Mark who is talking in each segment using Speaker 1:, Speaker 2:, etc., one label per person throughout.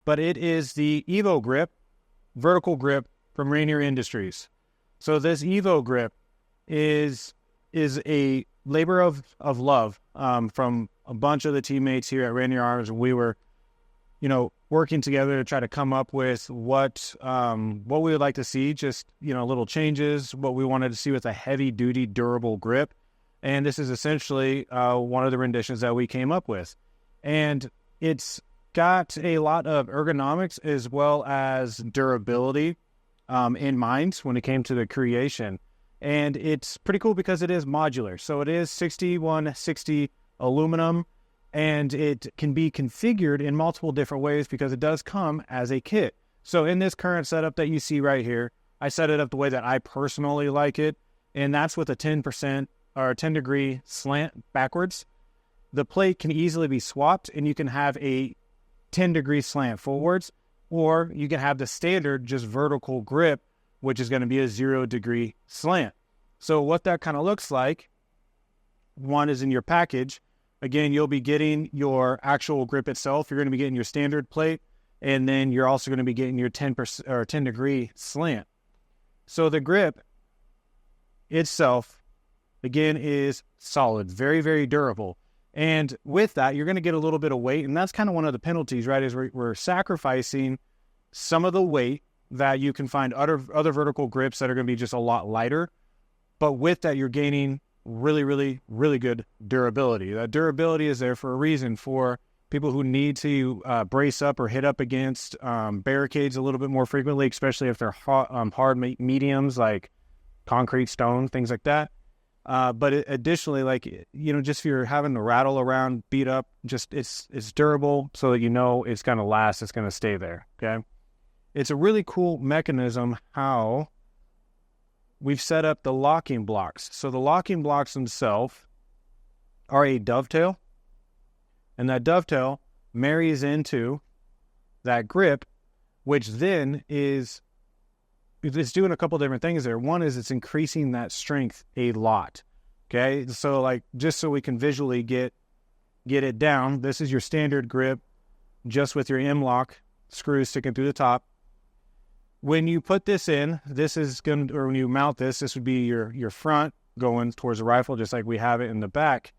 Speaker 1: but it is the Evo Grip, vertical grip from Rainier Industries. So this Evo Grip is a labor of love from a bunch of the teammates here at Rainier Arms. And we were, working together to try to come up with what we would like to see, just, little changes, what we wanted to see with a heavy-duty, durable grip. And this is essentially one of the renditions that we came up with. And it's got a lot of ergonomics as well as durability in mind when it came to the creation. And it's pretty cool because it is modular. So it is 6160 aluminum, and it can be configured in multiple different ways because it does come as a kit. So in this current setup that you see right here, I set it up the way that I personally like it, and that's with a 10% or 10-degree slant backwards. The plate can easily be swapped, and you can have a 10-degree slant forwards, or you can have the standard just vertical grip, which is going to be a 0-degree slant. So what that kind of looks like, one is in your package. Again, you'll be getting your actual grip itself. You're going to be getting your standard plate, and then you're also going to be getting your 10% or 10-degree slant. So the grip itself, again, is solid, very, very durable. And with that, you're going to get a little bit of weight, and that's kind of one of the penalties, right, is we're sacrificing some of the weight that you can find other vertical grips that are going to be just a lot lighter. But with that, you're gaining really, really, really good durability. That durability is there for a reason, for people who need to brace up or hit up against barricades a little bit more frequently, especially if they're hard mediums like concrete, stone, things like that. But additionally, just if you're having to rattle around, beat up, just it's durable so that it's going to last, it's going to stay there, okay? It's a really cool mechanism how we've set up the locking blocks. So the locking blocks themselves are a dovetail, and that dovetail marries into that grip, which then it's doing a couple different things there. One is it's increasing that strength a lot, okay? So just so we can visually get it down, this is your standard grip just with your M-LOK screws sticking through the top. When you put this in, or when you mount this would be your front going towards the rifle, just like we have it in the back.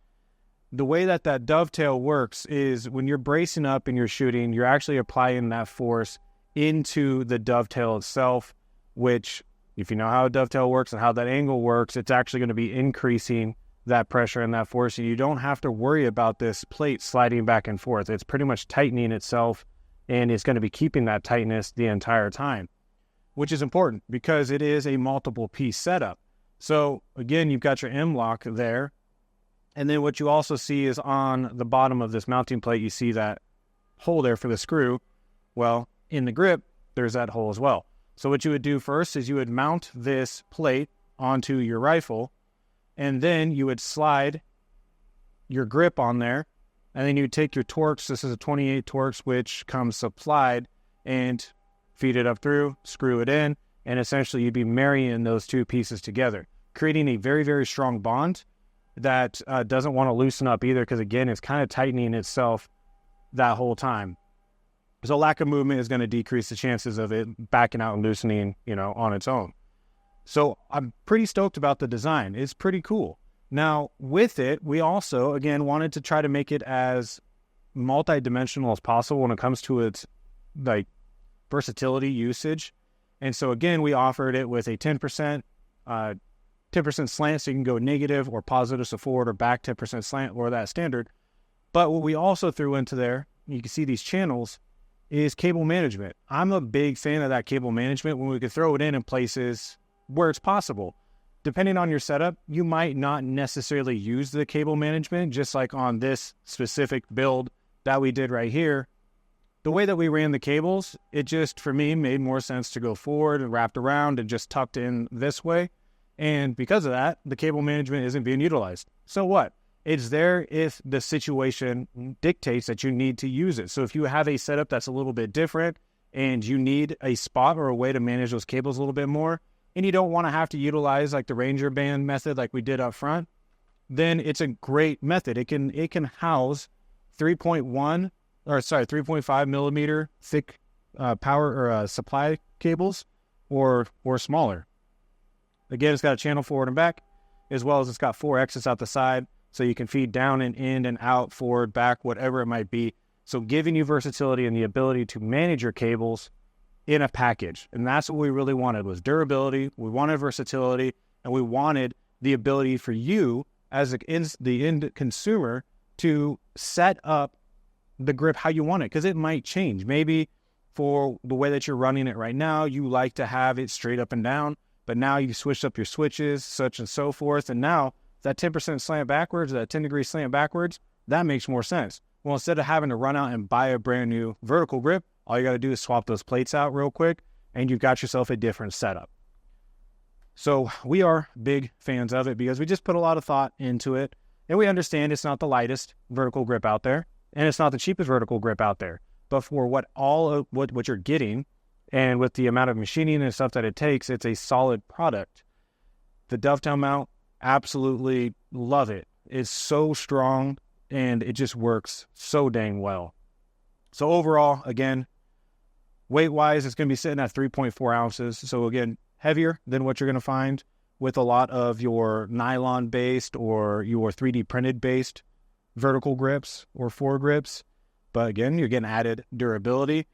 Speaker 1: The way that dovetail works is when you're bracing up and you're shooting, you're actually applying that force into the dovetail itself, which, if you know how a dovetail works and how that angle works, it's actually going to be increasing that pressure and that force. And you don't have to worry about this plate sliding back and forth. It's pretty much tightening itself, and it's going to be keeping that tightness the entire time, which is important because it is a multiple piece setup. So again, you've got your M-LOK there. And then what you also see is on the bottom of this mounting plate, you see that hole there for the screw. Well, in the grip, there's that hole as well. So what you would do first is you would mount this plate onto your rifle, and then you would slide your grip on there, and then you would take your Torx. This is a 28 Torx, which comes supplied, and feed it up through, screw it in, and essentially you'd be marrying those two pieces together, creating a very, very strong bond that doesn't want to loosen up either, because again, it's kind of tightening itself that whole time. So lack of movement is going to decrease the chances of it backing out and loosening, on its own. So I'm pretty stoked about the design. It's pretty cool. Now, with it, we also, again, wanted to try to make it as multi-dimensional as possible when it comes to its, versatility usage. And so, again, we offered it with a 10% slant, so you can go negative or positive, so forward or back 10% slant, or that standard. But what we also threw into there, you can see these channels, is cable management. I'm a big fan of that cable management when we could throw it in places where it's possible. Depending on your setup, you might not necessarily use the cable management, just like on this specific build that we did right here. The way that we ran the cables, it just, for me, made more sense to go forward and wrapped around and just tucked in this way. And because of that, the cable management isn't being utilized. So what? It's there if the situation dictates that you need to use it. So if you have a setup that's a little bit different and you need a spot or a way to manage those cables a little bit more, and you don't want to have to utilize the Ranger band method like we did up front, then it's a great method. It can house 3.1 3.5 millimeter thick power or supply cables, or smaller. Again, it's got a channel forward and back, as well as it's got 4 exits out the side, so you can feed down and in and out, forward, back, whatever it might be. So giving you versatility and the ability to manage your cables in a package. And that's what we really wanted, was durability, we wanted versatility, and we wanted the ability for you as the end consumer to set up the grip how you want it, because it might change. Maybe for the way that you're running it right now, you like to have it straight up and down, but now you've switched up your switches, such and so forth, and now that 10% slant backwards, that 10-degree slant backwards, that makes more sense. Well, instead of having to run out and buy a brand new vertical grip, all you got to do is swap those plates out real quick, and you've got yourself a different setup. So we are big fans of it because we just put a lot of thought into it, and we understand it's not the lightest vertical grip out there, and it's not the cheapest vertical grip out there. But for what you're getting, and with the amount of machining and stuff that it takes, it's a solid product. The dovetail mount, absolutely love it. It's so strong, and it just works so dang well. So overall, again, weight-wise, it's going to be sitting at 3.4 ounces. So again, heavier than what you're going to find with a lot of your nylon-based or your 3D printed-based vertical grips or foregrips. But again, you're getting added durability.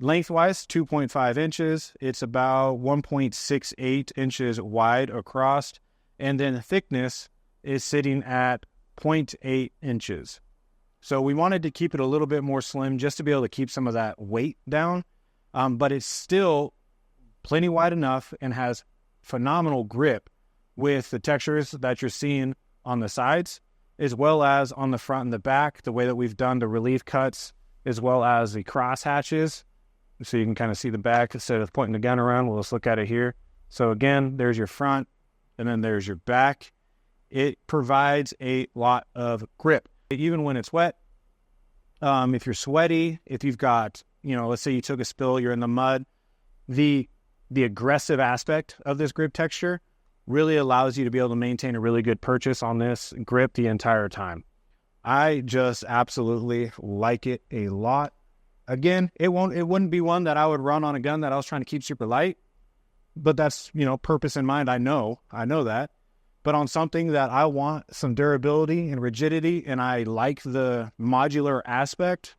Speaker 1: Lengthwise, 2.5 inches. It's about 1.68 inches wide across. And then thickness is sitting at 0.8 inches. So we wanted to keep it a little bit more slim just to be able to keep some of that weight down. But it's still plenty wide enough and has phenomenal grip with the textures that you're seeing on the sides, as well as on the front and the back, the way that we've done the relief cuts, as well as the cross hatches. So you can kind of see the back instead of pointing the gun around. We'll just look at it here. So again, there's your front, and then there's your back. It provides a lot of grip. Even when it's wet, if you're sweaty, if you've got, let's say you took a spill, you're in the mud, the aggressive aspect of this grip texture really allows you to be able to maintain a really good purchase on this grip the entire time. I just absolutely like it a lot. Again, it wouldn't be one that I would run on a gun that I was trying to keep super light, but that's, purpose in mind. I know that. But on something that I want some durability and rigidity, and I like the modular aspect,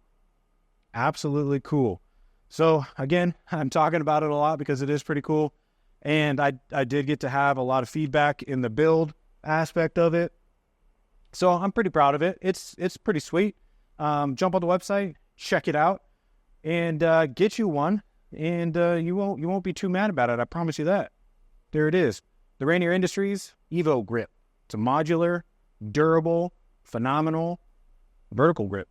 Speaker 1: absolutely cool. So again, I'm talking about it a lot because it is pretty cool. And I did get to have a lot of feedback in the build aspect of it. So I'm pretty proud of it. It's pretty sweet. Jump on the website, check it out, and get you one. And you won't be too mad about it. I promise you that. There it is. The Rainier Industries Evo Grip. It's a modular, durable, phenomenal vertical grip.